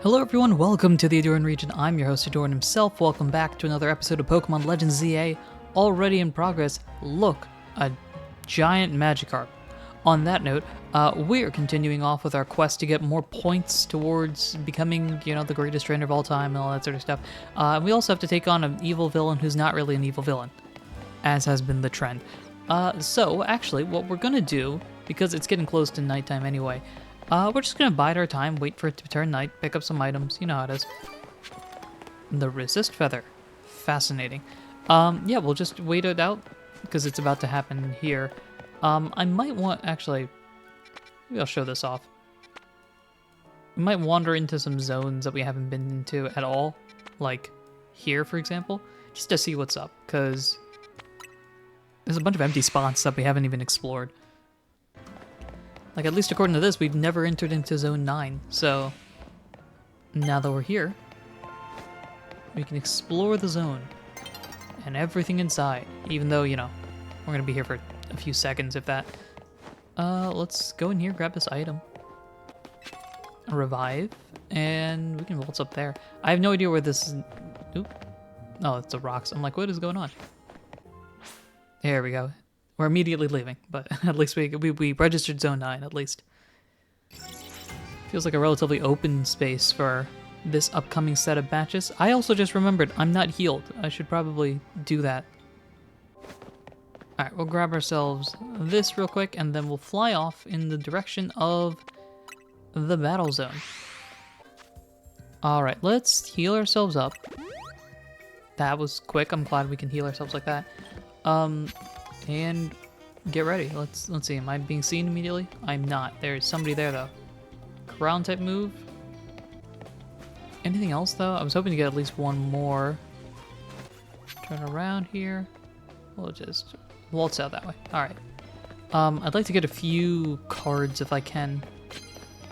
Hello everyone, welcome to the Ahdurin region. I'm your host Ahdurin himself. Welcome back to another episode of Pokemon Legends ZA. Already in progress. Look, a giant Magikarp. On that note, we're continuing off with our quest to get more points towards becoming, the greatest trainer of all time and all that sort of stuff. We also have to take on an evil villain who's not really an evil villain, as has been the trend. So actually, what we're gonna do, because it's getting close to nighttime anyway, we're just gonna bide our time, wait for it to turn night, pick up some items. You know how it is. The resist feather. Fascinating. Yeah, we'll just wait it out, because it's about to happen here. I might want, actually, maybe I'll show this off. We might wander into some zones that we haven't been into at all, like here, for example, just to see what's up, because there's a bunch of empty spots that we haven't even explored. Like, at least according to this, we've never entered into Zone 9, so now that we're here, we can explore the zone and everything inside, even though, we're going to be here for a few seconds, if that. Let's go in here, grab this item. Revive, and we can waltz up there. I have no idea where this is. Oop. Oh, it's the rocks. I'm like, what is going on? There we go. We're immediately leaving, but at least we registered Zone 9, at least. Feels like a relatively open space for this upcoming set of batches. I also just remembered I'm not healed. I should probably do that. Alright, we'll grab ourselves this real quick, and then we'll fly off in the direction of the battle zone. Alright, let's heal ourselves up. That was quick. I'm glad we can heal ourselves like that. And get ready. Let's see. Am I being seen immediately? I'm not. There's somebody there though. Ground type move. Anything else though? I was hoping to get at least one more. Turn around here. We'll just waltz out that way. All right. I'd like to get a few cards if I can.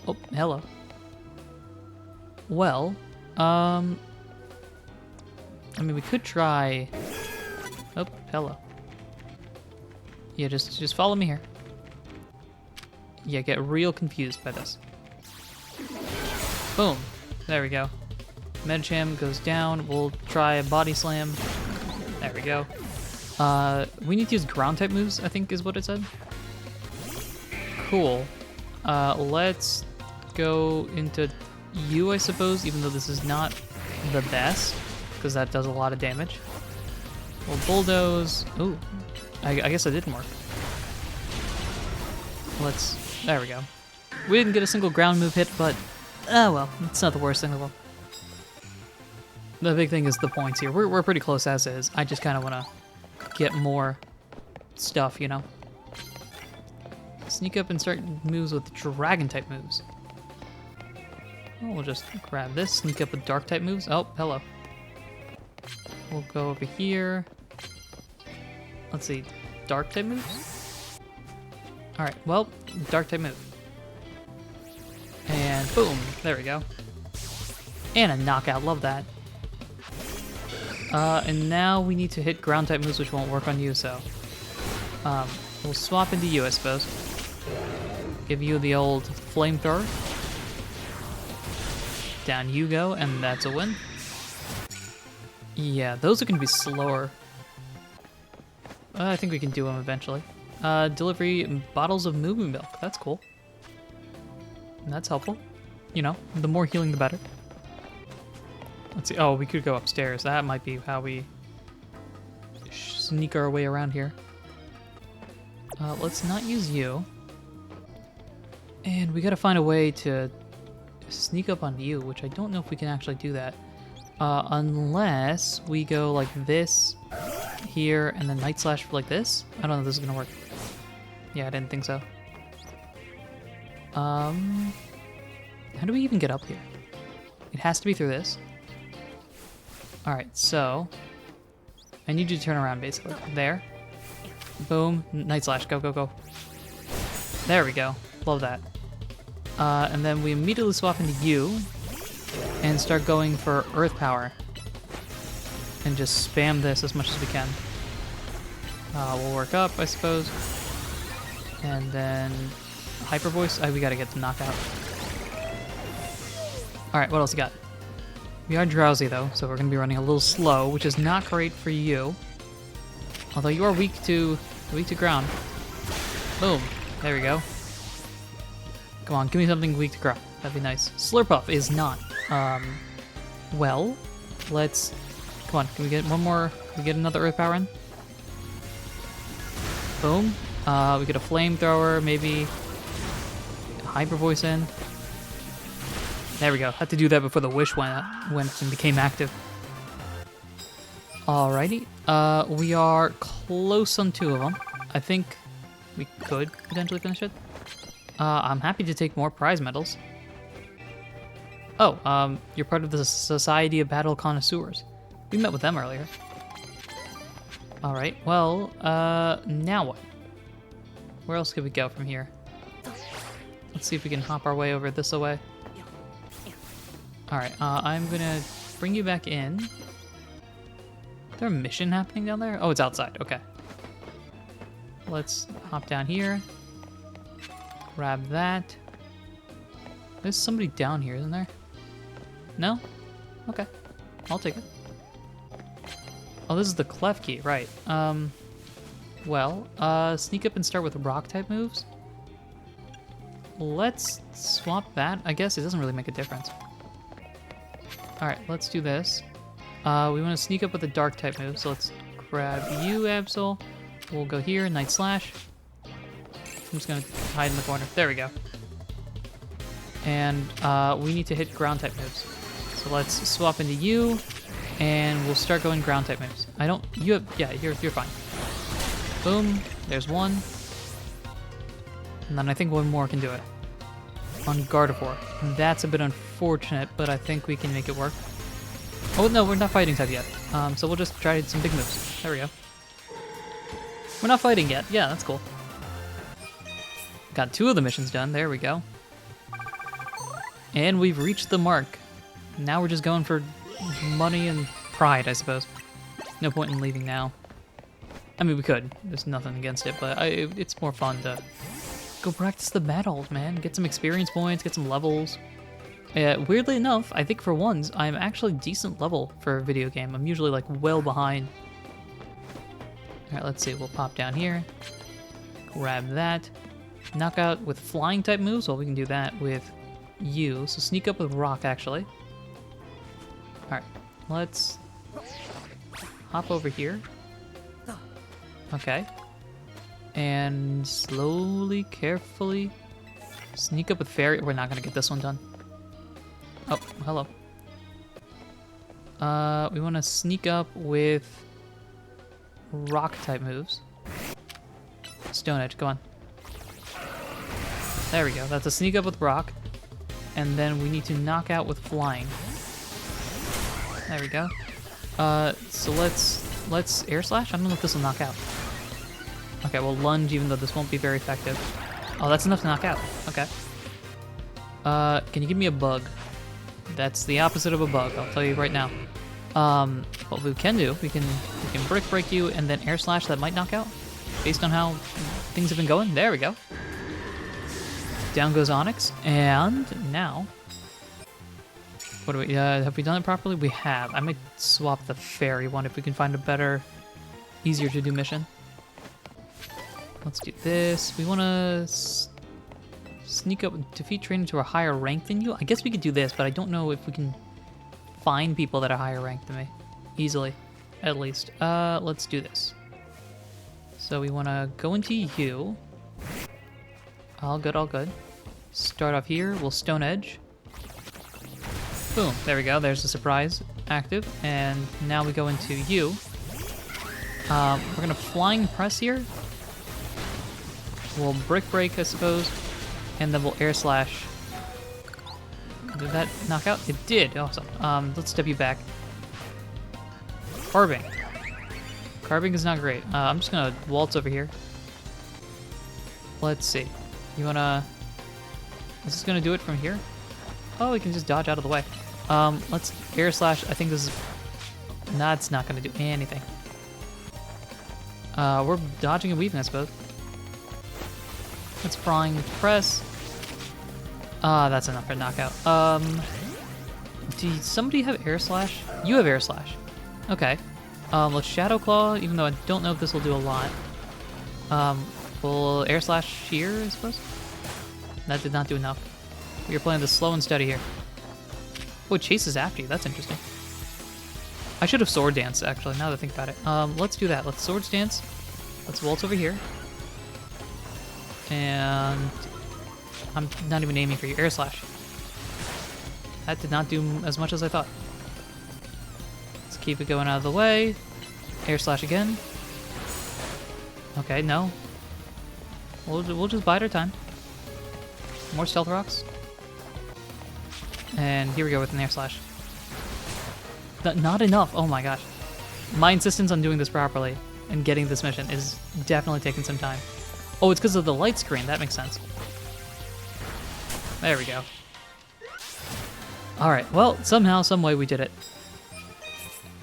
Oh, hello. Well, I mean, we could try. Oh, hello. Yeah, just follow me here. Yeah, get real confused by this. Boom. There we go. Medicham goes down. We'll try a body slam. There we go. We need to use ground type moves, I think is what it said. Cool. Let's go into you, I suppose, even though this is not the best, because that does a lot of damage. We'll bulldoze. Ooh. I guess it didn't work. There we go. We didn't get a single ground move hit, but, oh well, it's not the worst thing in the world. The big thing is the points here. We're pretty close as is. I just kind of want to get more stuff, Sneak up and start moves with dragon type moves. We'll just grab this, sneak up with dark type moves. Oh, hello. We'll go over here. Let's see, dark type moves? Alright, well, dark type move. And boom, there we go. And a knockout, love that. And now we need to hit ground type moves, which won't work on you, so. We'll swap into you, I suppose. Give you the old flamethrower. Down you go, and that's a win. Yeah, those are going to be slower. I think we can do them eventually. Delivery bottles of movement milk. That's cool. And that's helpful. The more healing, the better. Let's see. Oh, we could go upstairs. That might be how we sneak our way around here. Let's not use you. And we gotta find a way to sneak up on you, which I don't know if we can actually do that. Unless we go like this here and then Night Slash like this. I don't know if this is gonna work. Yeah, I didn't think so. How do we even get up here? It has to be through this. Alright, so I need you to turn around basically. There. Boom. Night Slash. Go, go, go. There we go. Love that. And then we immediately swap into you and start going for Earth Power. And just spam this as much as we can. We'll work up, I suppose. And then Hyper Voice. We gotta get the knockout. Alright, what else you got? We are drowsy though, so we're gonna be running a little slow, which is not great for you. Although you are weak to ground. Boom. There we go. Come on, give me something weak to ground. That'd be nice. Slurpuff is not. Well, let's... Come on, can we get one more? Can we get another Earth Power in? Boom. We get a Flamethrower, maybe a Hyper Voice in. There we go. Had to do that before the wish went and became active. Alrighty. We are close on 2 of them. I think we could potentially finish it. I'm happy to take more prize medals. Oh, you're part of the Society of Battle Connoisseurs. We met with them earlier. Alright, well, now what? Where else could we go from here? Let's see if we can hop our way over this way. Alright, I'm gonna bring you back in. Is there a mission happening down there? Oh, it's outside, okay. Let's hop down here. Grab that. There's somebody down here, isn't there? No? Okay. I'll take it. Oh, this is the clef key, right. Well, sneak up and start with rock-type moves. Let's swap that. I guess it doesn't really make a difference. Alright, let's do this. We want to sneak up with a dark-type move, so let's grab you, Absol. We'll go here, Night Slash. I'm just gonna hide in the corner. There we go. And we need to hit ground-type moves. So let's swap into you, and we'll start going ground-type moves. Yeah, you're fine. Boom, there's one. And then I think one more can do it. On Gardevoir. That's a bit unfortunate, but I think we can make it work. Oh no, we're not fighting type yet. So we'll just try some big moves. There we go. We're not fighting yet. Yeah, that's cool. Got 2 of the missions done. There we go. And we've reached the mark. Now we're just going for money and pride, I suppose. No point in leaving now. I mean, we could. There's nothing against it, but it's more fun to go practice the battles, man. Get some experience points, get some levels. Weirdly enough, I think for once, I'm actually decent level for a video game. I'm usually like well behind. Alright, let's see. We'll pop down here. Grab that. Knockout with flying type moves. Well, we can do that with you. So sneak up with rock, actually. Alright, let's hop over here. Okay. And slowly, carefully sneak up with fairy. We're not gonna get this one done. Oh, hello. We want to sneak up with rock type moves. Stone Edge, go on. There we go. That's a sneak up with rock, and then we need to knock out with flying. There we go. So let's air slash. I don't know if this will knock out. Okay, well lunge, even though this won't be very effective. Oh, that's enough to knock out. Okay. Can you give me a bug? That's the opposite of a bug, I'll tell you right now. What we can do, we can brick break you and then air slash. That might knock out, based on how things have been going. There we go. Down goes Onyx, and now, what do we? Have we done it properly? We have. I might swap the fairy one if we can find a better, easier to do mission. Let's do this. We want to sneak up, defeat trainer to a higher rank than you. I guess we could do this, but I don't know if we can find people that are higher ranked than me easily, at least. Let's do this. So we want to go into you. All good, all good. Start off here. We'll Stone Edge. Boom. There we go. There's the surprise active. And now we go into you. We're going to Flying Press here. We'll Brick Break, I suppose. And then we'll Air Slash. Did that knock out? It did. Awesome. Let's step you back. Carving. Carving is not great. I'm just going to waltz over here. Let's see. You wanna... Is this gonna do it from here? Oh, we can just dodge out of the way. Let's air slash. I think this is... Nah, it's not gonna do anything. We're dodging and weaving, I suppose. Let's Flying Press. That's enough for knockout. Does somebody have Air Slash? You have Air Slash. Okay. Let's Shadow Claw, even though I don't know if this will do a lot. We'll Air Slash here, I suppose? That did not do enough. You're playing this slow and steady here. Oh, it chases after you. That's interesting. I should have Sword Dance, actually, now that I think about it. Let's do that. Let's Swords Dance. Let's waltz over here. And I'm not even aiming for you. Air Slash. That did not do as much as I thought. Let's keep it going out of the way. Air Slash again. Okay, no. We'll just bide our time. More Stealth Rocks. And here we go with an Air Slash. Not enough. Oh my gosh. My insistence on doing this properly and getting this mission is definitely taking some time. Oh, it's because of the light screen. That makes sense. There we go. Alright, well, somehow, some way we did it.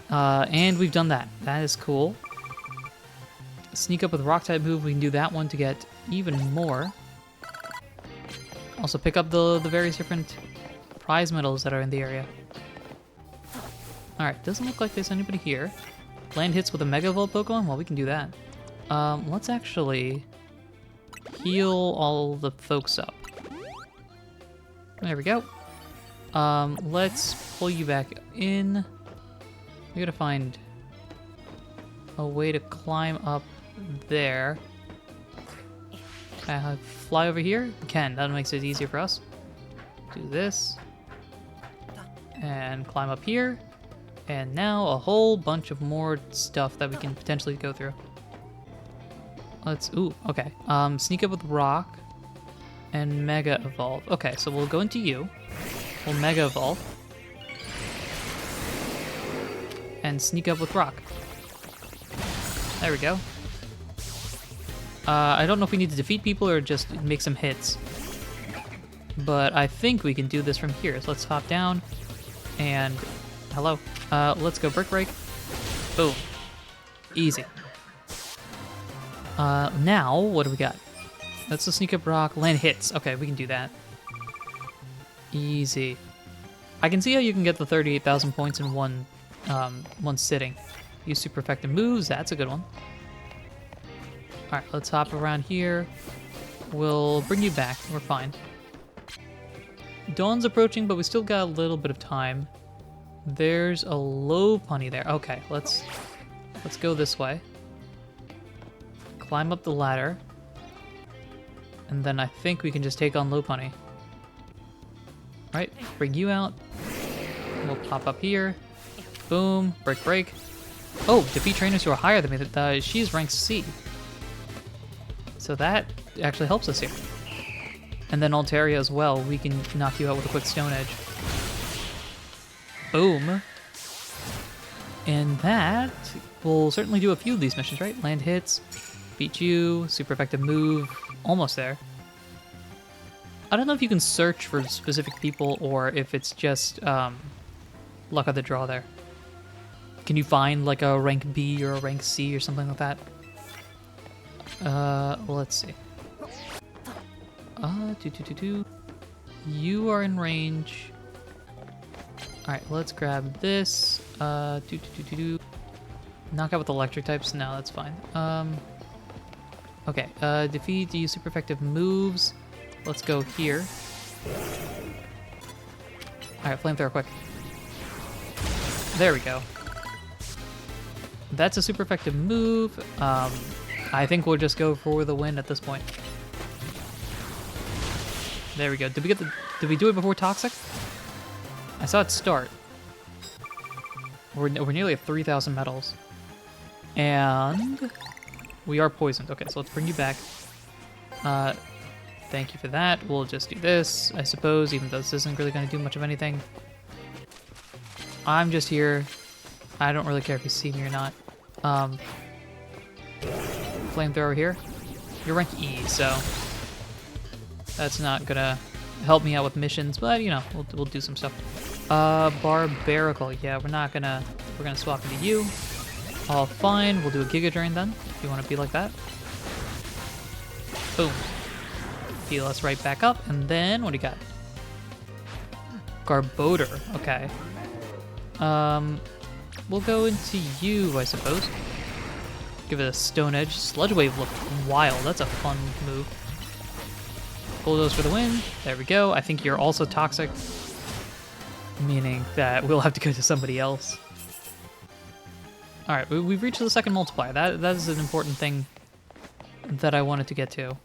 And we've done that. That is cool. Sneak up with rock type move. We can do that one to get even more. Also pick up the various different prize medals that are in the area. Alright, doesn't look like there's anybody here. Land hits with a Mega Evolved Pokemon? Well, we can do that. Let's actually heal all the folks up. There we go. Let's pull you back in. We gotta find a way to climb up there. Fly over here? We can. That makes it easier for us. Do this. And climb up here. And now a whole bunch of more stuff that we can potentially go through. Let's... Ooh, okay. Sneak up with Rock. And Mega Evolve. Okay, so we'll go into you. We'll Mega Evolve. And sneak up with Rock. There we go. I don't know if we need to defeat people or just make some hits. But I think we can do this from here. So let's hop down. And... Hello. Let's go Brick Break. Boom. Easy. Now, what do we got? That's the Sneak Up Rock. Land hits. Okay, we can do that. Easy. I can see how you can get the 38,000 points in one sitting. Use super effective moves. That's a good one. Alright, let's hop around here. We'll bring you back. We're fine. Dawn's approaching, but we still got a little bit of time. There's a Lopunny there. Okay, let's go this way. Climb up the ladder. And then I think we can just take on Lopunny. Right, bring you out. We'll pop up here. Boom, break. Oh, defeat trainers who are higher than me. She's ranked C. So that actually helps us here. And then Altaria as well. We can knock you out with a quick Stone Edge. Boom. And that will certainly do a few of these missions, right? Land hits, beat you, super effective move, almost there. I don't know if you can search for specific people or if it's just luck of the draw there. Can you find like a rank B or a rank C or something like that? Let's see. You are in range. Alright, let's grab this. Knock out with electric types? No, that's fine. Okay, defeat, use super effective moves. Let's go here. Alright, flamethrower quick. There we go. That's a super effective move. I think we'll just go for the win at this point. There we go. Did we do it before Toxic? I saw it start. We're nearly at 3,000 medals. And we are poisoned. Okay, so let's bring you back. Thank you for that. We'll just do this, I suppose, even though this isn't really going to do much of anything. I'm just here. I don't really care if you see me or not. Flamethrower here. You're rank E, so that's not gonna help me out with missions, but you know, we'll do some stuff. Barbarical. Yeah, we're gonna swap into you. All fine. We'll do a Giga Drain then, if you want to be like that. Boom. Heal us right back up, and then what do you got? Garbodor. Okay. We'll go into you, I suppose. Give it a Stone Edge. Sludge Wave looked wild. That's a fun move. Bulldoze for the win. There we go. I think you're also toxic, meaning that we'll have to go to somebody else. All right, we've reached the second multiplier. That is an important thing that I wanted to get to.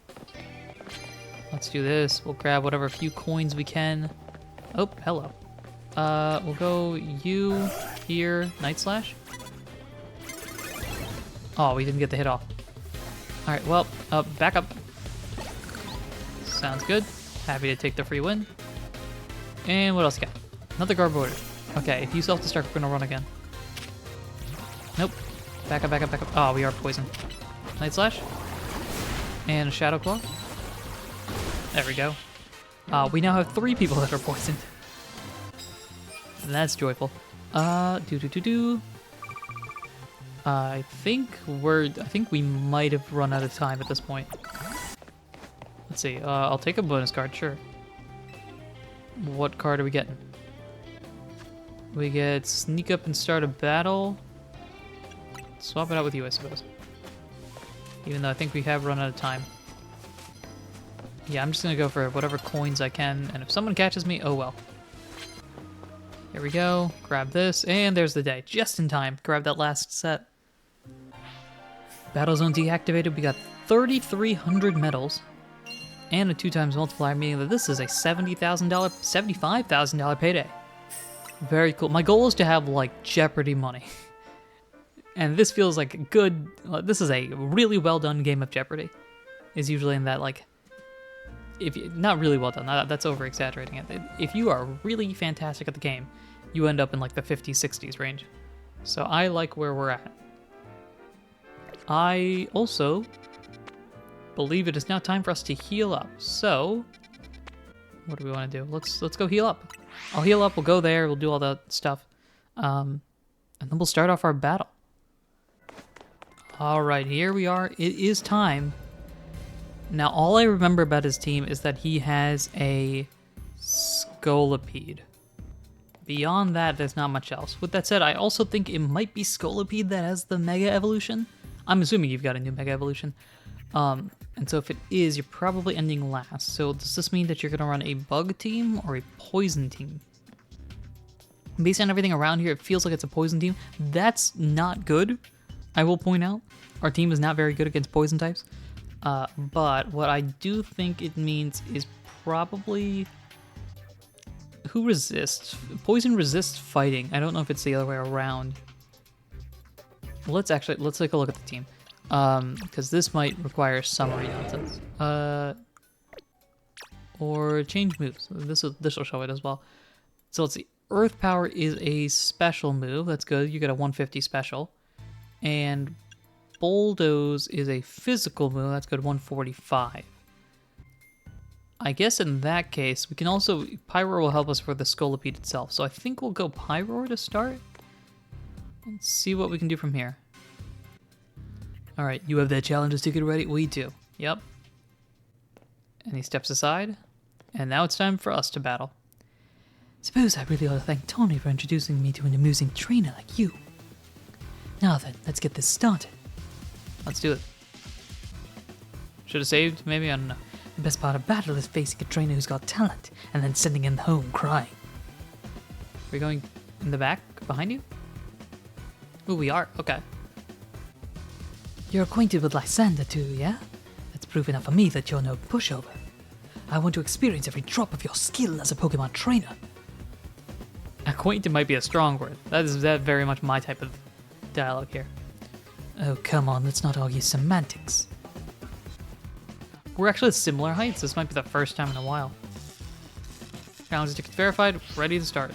Let's do this. We'll grab whatever few coins we can. Oh, hello. We'll go you here, Night Slash. Oh, we didn't get the hit off. All right, well, back up. Sounds good. Happy to take the free win. And what else you got? Another Garbodor. Okay, if you self-destruct, we're gonna run again. Nope. Back up, back up, back up. Oh, we are poisoned. Night Slash. And a Shadow Claw. There we go. We now have 3 people that are poisoned. That's joyful. I think we might have run out of time at this point. Let's see. I'll take a bonus card, sure. What card are we getting? We get Sneak Up and Start a Battle. Swap it out with you, I suppose. Even though I think we have run out of time. Yeah, I'm just gonna go for whatever coins I can, and if someone catches me, oh well. Here we go. Grab this, and there's the day. Just in time. Grab that last set. Battle Zone deactivated. We got 3,300 medals and a 2x multiplier, meaning that this is a $70,000, $75,000 payday. Very cool. My goal is to have, like, Jeopardy money. And this feels like a good... this is a really well done game of Jeopardy. Is usually in that, like... if you, not really well done, that's over-exaggerating it. If you are really fantastic at the game, you end up in, like, the 50s, 60s range. So I like where we're at. I also believe it is now time for us to heal up. So, what do we want to do? Let's go heal up. I'll heal up, we'll go there, we'll do all that stuff. And then we'll start off our battle. Alright, here we are. It is time. Now, all I remember about his team is that he has a Scolipede. Beyond that, there's not much else. With that said, I also think it might be Scolipede that has the Mega Evolution. I'm assuming you've got a new Mega Evolution. And so if it is, you're probably ending last. So does this mean that you're going to run a Bug team or a Poison team? Based on everything around here, it feels like it's a Poison team. That's not good, I will point out. Our team is not very good against Poison types. But what I do think it means is probably... who resists? Poison resists fighting. I don't know if it's the other way around. Let's take a look at the team. Because this might require summary nonsense. Or change moves. This will show it as well. So let's see. Earth Power is a special move. That's good. You get a 150 special. And Bulldoze is a physical move. That's good. 145. I guess in that case, we can also... Pyroar will help us for the Scolipede itself. So I think we'll go Pyroar to start. Let's see what we can do from here. Alright, you have that challenges ticket ready? We do. Yep. And he steps aside. And now it's time for us to battle. Suppose I really ought to thank Tony for introducing me to an amusing trainer like you. Now then, let's get this started. Let's do it. Should have saved, maybe? I don't know. The best part of battle is facing a trainer who's got talent, and then sending him home crying. We're going in the back, behind you? Ooh, we are. Okay. You're acquainted with Lysander too, yeah? That's proof enough for me that you're no pushover. I want to experience every drop of your skill as a Pokemon trainer. Acquainted might be a strong word. That is very much my type of dialogue here. Oh, come on, let's not argue semantics. We're actually at similar heights. This might be the first time in a while. Challenge tickets verified, ready to start.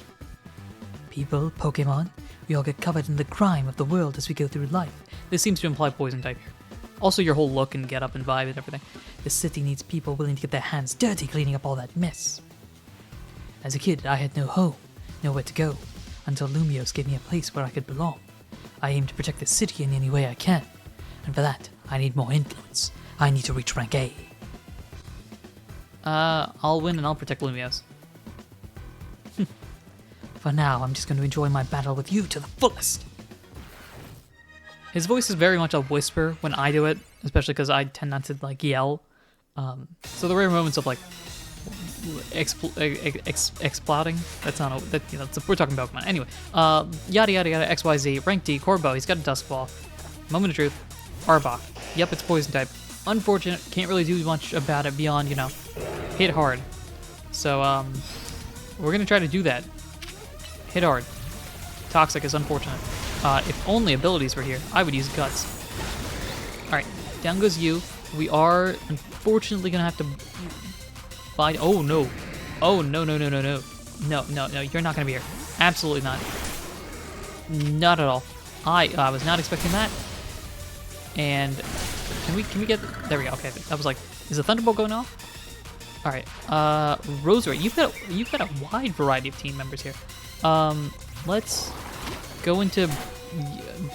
People, Pokemon, we all get covered in the grime of the world as we go through life. This seems to imply poison type here. Also your whole look and get up and vibe and everything. The city needs people willing to get their hands dirty cleaning up all that mess. As a kid, I had no home, nowhere to go, until Lumiose gave me a place where I could belong. I aim to protect the city in any way I can, and for that, I need more influence. I need to reach rank A. I'll win and I'll protect Lumiose. For now, I'm just going to enjoy my battle with you to the fullest. His voice is very much a whisper when I do it, especially because I tend not to like yell. So the rare moments of like exploding, that's not a, that, you know, we're talking Pokemon. Anyway, yada yada yada, XYZ, rank D, Corbeau, he's got a Dusk Ball. Moment of truth, Arbok. Yep, it's poison type. Unfortunate, can't really do much about it beyond, you know, hit hard. So, we're gonna try to do that. Hit hard. Toxic is unfortunate. If only abilities were here, I would use Guts. Alright, down goes you. We are unfortunately gonna have to fight. Oh no. Oh no, no, no, no, no. No, no, no, you're not gonna be here. Absolutely not. Not at all. I was not expecting that. And can we get, there we go. Okay, that was like, is the Thunderbolt going off? All right, Rosary, you've got a wide variety of team members here. Let's go into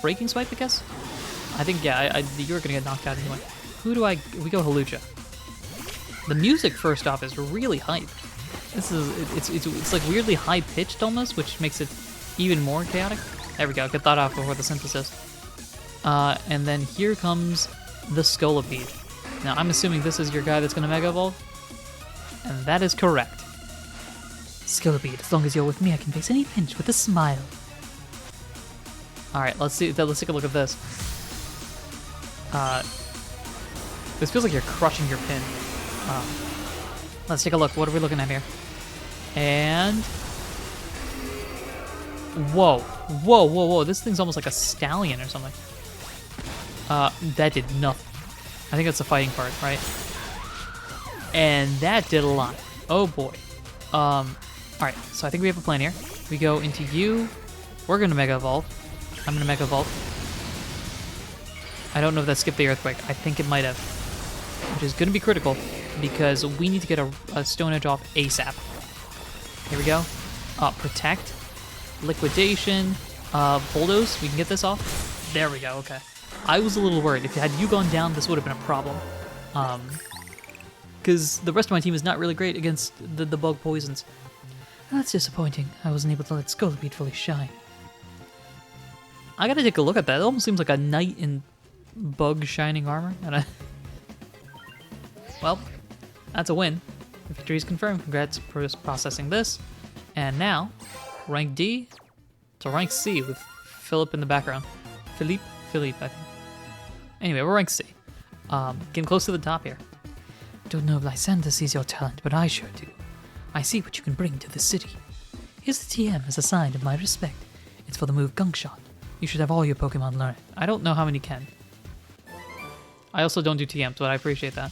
Breaking Swipe, I guess. I think yeah, you're gonna get knocked out anyway. Who do we go Hawlucha. The music first off is really hype. This is it's like weirdly high pitched almost, which makes it even more chaotic. There we go, get that off before the synthesis. And then here comes the Scolipede. Now I'm assuming this is your guy that's gonna Mega Evolve. And that is correct. Scolipede, as long as you're with me, I can face any pinch with a smile. Alright, let's take a look at this. This feels like you're crushing your pin. Let's take a look. What are we looking at here? And... Whoa. Whoa, whoa, whoa. This thing's almost like a stallion or something. That did nothing. I think that's the fighting part, right? And that did a lot. Oh boy. Alright, so I think we have a plan here. We go into you. We're gonna Mega Evolve. I'm gonna Mega Evolve. I don't know if that skipped the Earthquake. I think it might have. Which is gonna be critical because we need to get a Stone Edge off ASAP. Here we go. Protect. Liquidation. Bulldoze. We can get this off. There we go, okay. I was a little worried. If had you gone down, this would have been a problem. Because the rest of my team is not really great against the bug poisons. That's disappointing. I wasn't able to let Scolipede fully shine. I gotta take a look at that. It almost seems like a knight in bug shining armor. Well, that's a win. The victory is confirmed. Congrats for processing this. And now, rank D to rank C with Philip in the background. Philippe, I think. Anyway, we're rank C. Getting close to the top here. Don't know if Lysander sees your talent, but I sure do. I see what you can bring to the city. Here's the TM as a sign of my respect. It's for the move Gunk Shot. You should have all your Pokemon learn it. I don't know how many can. I also don't do TMs, but I appreciate that.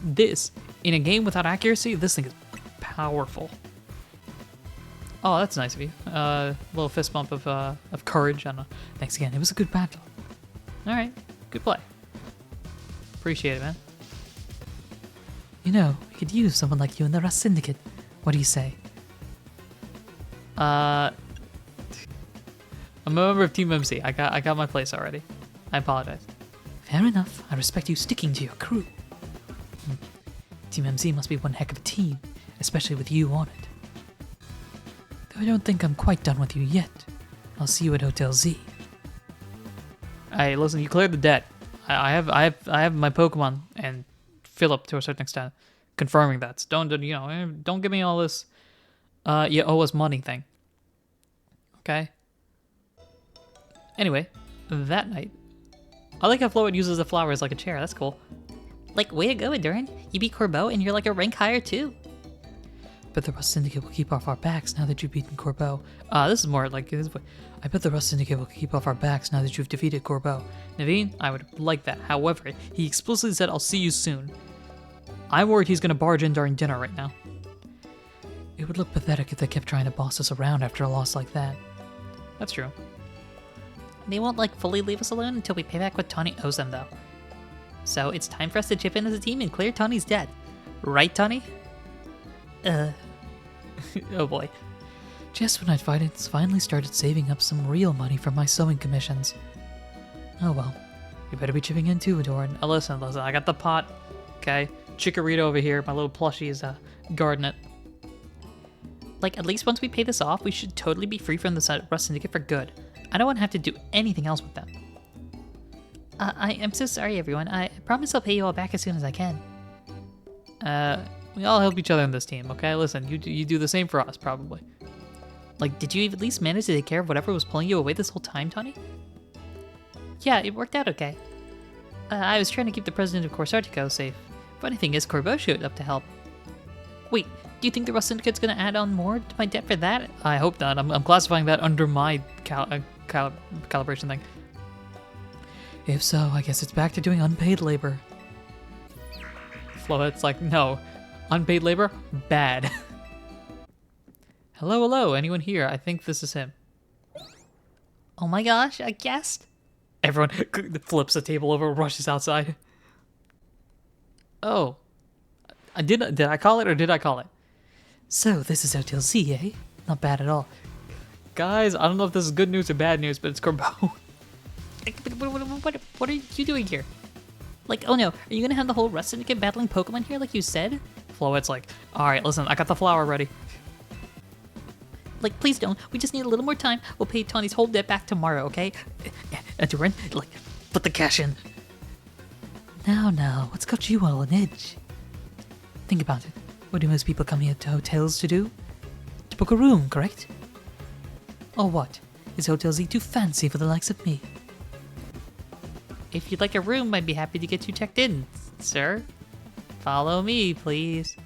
This, in a game without accuracy, this thing is powerful. Oh, that's nice of you. Little fist bump of courage. I don't know. Thanks again. It was a good battle. All right, good play. Appreciate it, man. You know, we could use someone like you in the Rust Syndicate. What do you say? I'm a member of Team MC. I got my place already. I apologize. Fair enough. I respect you sticking to your crew. Team MC must be one heck of a team, especially with you on it. Though I don't think I'm quite done with you yet. I'll see you at Hotel Z. Hey, listen, you cleared the debt. I have my Pokemon and Philip to a certain extent confirming that. So don't give me all this you owe us money thing. Okay? Anyway, that night, I like how Floyd uses the flowers like a chair. That's cool. Like, way to go, Ahdurin. You beat Corbeau and you're like a rank higher too. But the Rust Syndicate will keep off our backs now that you've beaten Corbeau. This is more like this way. I bet the Rust Syndicate will keep off our backs now that you've defeated Corbeau. Naveen, I would like that. However, he explicitly said, I'll see you soon. I'm worried he's going to barge in during dinner right now. It would look pathetic if they kept trying to boss us around after a loss like that. That's true. They won't, like, fully leave us alone until we pay back what Tawny owes them, though. So it's time for us to chip in as a team and clear Tawny's debt. Right, Tawny? Oh boy. Just when I'd finally started saving up some real money from my sewing commissions. Oh well. You better be chipping in too, Ahdurin. Listen, I got the pot. Okay? Chikorita over here. My little plushie is guarding it. Like, at least once we pay this off, we should totally be free from the Rust Syndicate for good. I don't want to have to do anything else with them. I am so sorry, everyone. I promise I'll pay you all back as soon as I can. We all help each other in this team, okay? Listen, you do the same for us, probably. Like, did you at least manage to take care of whatever was pulling you away this whole time, Tawny? Yeah, it worked out okay. I was trying to keep the president of Corsartico safe. Funny thing is, Corbeau showed up to help. Wait, do you think the Rust Syndicate's gonna add on more to my debt for that? I hope not. I'm classifying that under my calibration thing. If so, I guess it's back to doing unpaid labor. Floet's like, no. Unpaid labor? Bad. Hello, hello. Anyone here? I think this is him. Oh my gosh, a guest? Everyone flips the table over, rushes outside. Oh. Did I call it or did I call it? So, this is Hotel Z, eh? Not bad at all. Guys, I don't know if this is good news or bad news, but it's Corbeau. What are you doing here? Like, oh no, are you gonna have the whole Rust Syndicate battling Pokemon here like you said? Floet's like, alright, listen, I got the flower ready. Like, please don't. We just need a little more time. We'll pay Tawny's whole debt back tomorrow, okay? Ahdurin, like, put the cash in. Now, what's got you all on edge? Think about it. What do most people come here to hotels to do? To book a room, correct? Or what? Is Hotel Z too fancy for the likes of me? If you'd like a room, I'd be happy to get you checked in, sir. Follow me, please.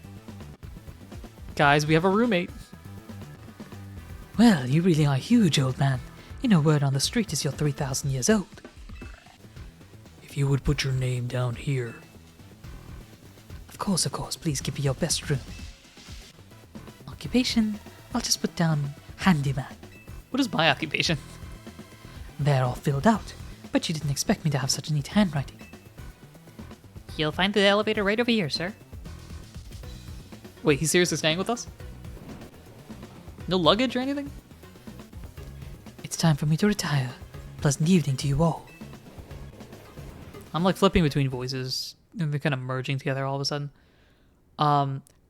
Guys, we have a roommate. Well, you really are huge, old man. You know, word on the street is you're 3,000 years old. If you would put your name down here. Of course, please give me your best room. Occupation? I'll just put down handyman. What is my occupation? They're all filled out, but you didn't expect me to have such neat handwriting. You'll find the elevator right over here, sir. Wait, he's seriously staying with us? No luggage or anything? It's time for me to retire. Pleasant evening to you all. I'm like flipping between voices, and they're kind of merging together all of a sudden.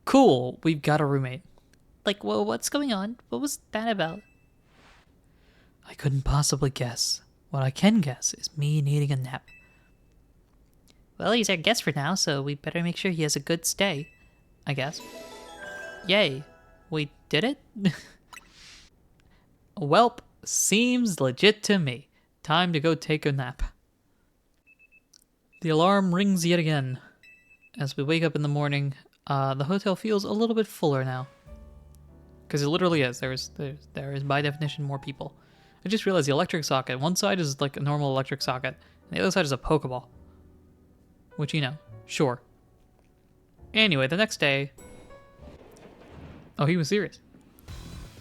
Cool, we've got a roommate. Like, well, what's going on? What was that about? I couldn't possibly guess. What I can guess is me needing a nap. Well, he's our guest for now, so we better make sure he has a good stay, I guess. Yay. We did it? Welp, seems legit to me. Time to go take a nap. The alarm rings yet again. As we wake up in the morning, the hotel feels a little bit fuller now. Because it literally is. There is by definition more people. I just realized the electric socket. One side is like a normal electric socket, and the other side is a Pokeball. Which, you know, sure. Anyway, the next day... Oh, he was serious.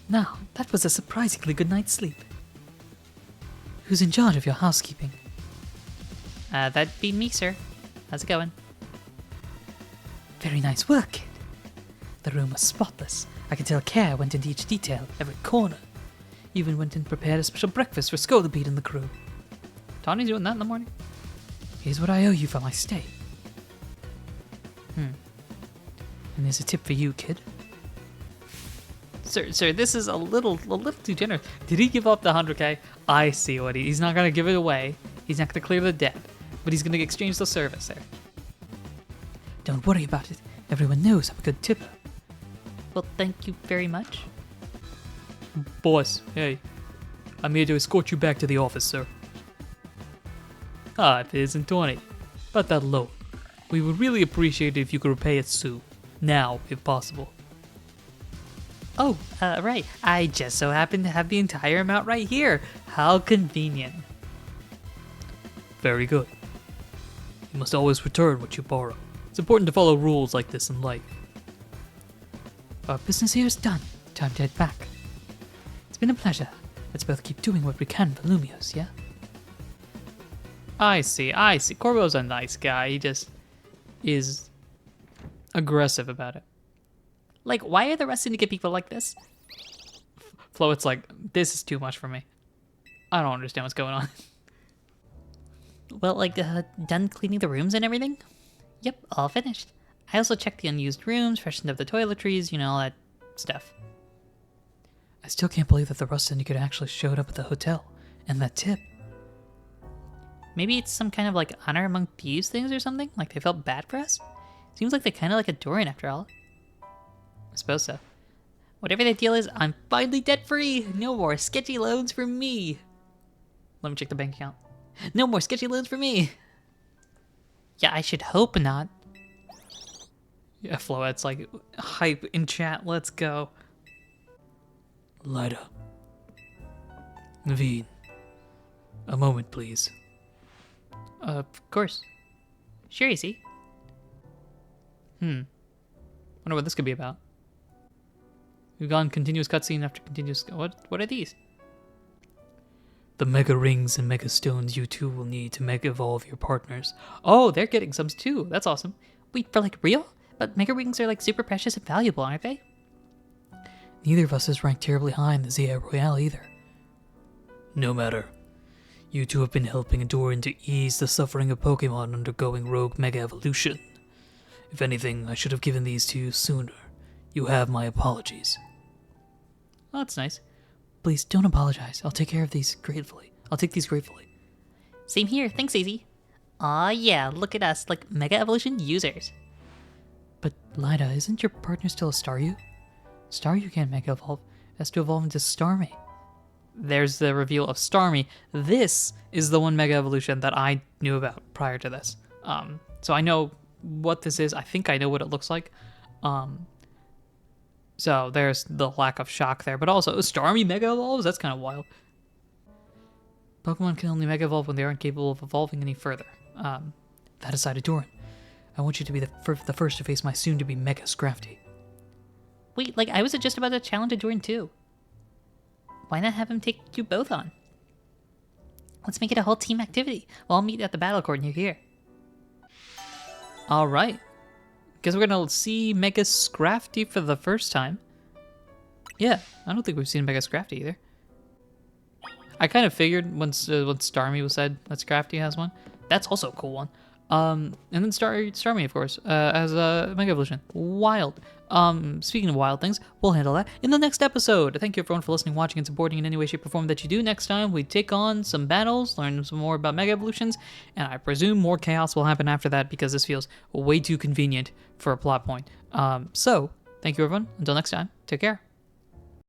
Now, that was a surprisingly good night's sleep. Who's in charge of your housekeeping? That'd be me, sir. How's it going? Very nice work, kid. The room was spotless. I could tell care went into each detail, every corner. Even went and prepared a special breakfast for Scoldbeat and the crew. Tawny's doing that in the morning? Here's what I owe you for my stay. And there's a tip for you, kid. Sir, this is a little too generous. Did he give up the 100k? I see what he's not gonna give it away. He's not gonna clear the debt, but he's gonna exchange the service there. Don't worry about it. Everyone knows I'm a good tipper. Well, thank you very much. Boss, hey. I'm here to escort you back to the office, sir. Ah, if it isn't 20. About that low. We would really appreciate it if you could repay it soon. Now, if possible. Oh, right. I just so happen to have the entire amount right here. How convenient. Very good. You must always return what you borrow. It's important to follow rules like this in life. Our business here is done. Time to head back. It's been a pleasure. Let's both keep doing what we can for Lumios, yeah? I see. Corbeau's a nice guy. He just is aggressive about it. Like, why are the rest Syndicate people like this? Floet's like, this is too much for me. I don't understand what's going on. Well, like, done cleaning the rooms and everything? Yep, all finished. I also checked the unused rooms, freshened up the toiletries, you know, all that stuff. still can't believe that the Rust Syndicate actually showed up at the hotel. And that tip. Maybe it's some kind of like honor among thieves things or something? Like they felt bad for us? Seems like they kind of like Ahdurin after all. I suppose so. Whatever the deal is, I'm finally debt free. No more sketchy loans for me. Let me check the bank account. No more sketchy loans for me. Yeah, I should hope not. Yeah, Floette's like hype in chat. Let's go. Lyda. Naveen. A moment, please. Of course. Sure, easy. Wonder what this could be about. We've gone continuous cutscene after continuous... What are these? The Mega Rings and Mega Stones you two will need to Mega Evolve your partners. Oh, they're getting some too. That's awesome. Wait, for like real? But Mega Rings are like super precious and valuable, aren't they? Neither of us is ranked terribly high in the ZA Royale either. No matter. You two have been helping Ahdurin to ease the suffering of Pokemon undergoing Rogue Mega Evolution. If anything, I should have given these to you sooner. You have my apologies. Oh, that's nice. Please don't apologize. I'll take care of these gratefully. I'll take these gratefully. Same here. Thanks, Easy. Aw, yeah. Look at us, like Mega Evolution users. But, Lyda, isn't your partner still a Staryu? Staryu can't Mega Evolve. It has to evolve into Starmie. There's the reveal of Starmie. This is the one Mega Evolution that I knew about prior to this. So I know what this is. I think I know what it looks like. So there's the lack of shock there, but also Starmie Mega Evolves? That's kind of wild. Pokemon can only Mega Evolve when they aren't capable of evolving any further. That aside, Ahdurin, I want you to be the first to face my soon-to-be Mega Scrafty. Wait, like I was just about to challenge Ahdurin too. Why not have him take you both on? Let's make it a whole team activity. We'll all meet at the battle court near here. Alright. Guess we're gonna see Mega Scrafty for the first time. Yeah, I don't think we've seen Mega Scrafty either. I kind of figured once Starmie was said that Scrafty has one. That's also a cool one. And then Starmie, of course, as a Mega Evolution. Wild. Speaking of wild things, we'll handle that in the next episode. Thank you everyone for listening, watching, and supporting in any way, shape, or form that you do. Next time, we take on some battles, learn some more about Mega Evolutions, and I presume more chaos will happen after that because this feels way too convenient for a plot point. So, thank you everyone. Until next time, take care.